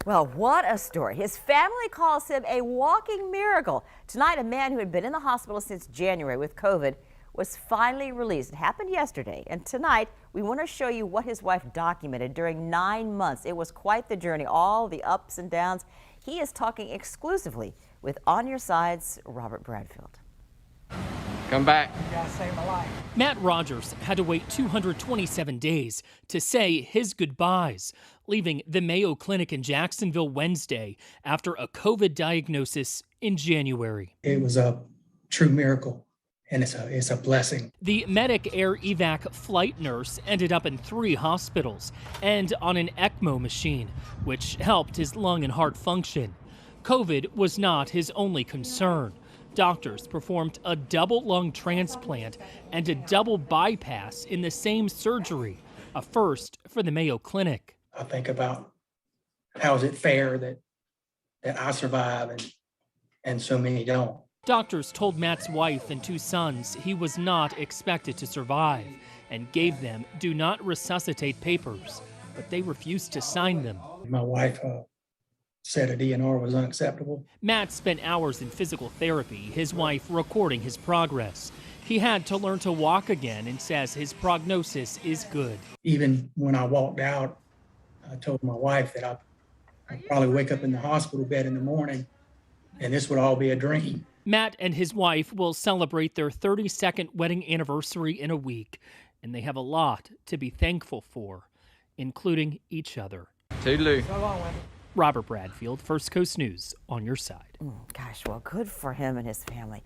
Well, what a story. His family calls him a walking miracle. Tonight, a man who had been in the hospital since January with COVID was finally released. It happened yesterday. And tonight, we want to show you what his wife documented during 9 months. It was quite the journey, all the ups and downs. He is talking exclusively with On Your Side's Robert Bradfield. Come back. You gotta save my life. Matt Rogers had to wait 227 days to say his goodbyes, leaving the Mayo Clinic in Jacksonville Wednesday after a COVID diagnosis in January. It was a true miracle, and it's a blessing. The Medic Air Evac flight nurse ended up in 3 hospitals and on an ECMO machine, which helped his lung and heart function. COVID was not his only concern. Doctors performed a double lung transplant and a double bypass in the same surgery, a first for the Mayo Clinic. I think about how is it fair that I survive and so many don't. Doctors told Matt's wife and 2 sons he was not expected to survive and gave them do not resuscitate papers, but they refused to sign them. My wife said a DNR was unacceptable. Matt spent hours in physical therapy, his wife recording his progress. He had to learn to walk again and says his prognosis is good. Even when I walked out, I told my wife that I'd probably wake up in the hospital bed in the morning and this would all be a dream. Matt and his wife will celebrate their 32nd wedding anniversary in a week, and they have a lot to be thankful for, including each other. Toodaloo. So long, Wendy. Robert Bradfield, First Coast News, On Your Side. Gosh, well, good for him and his family.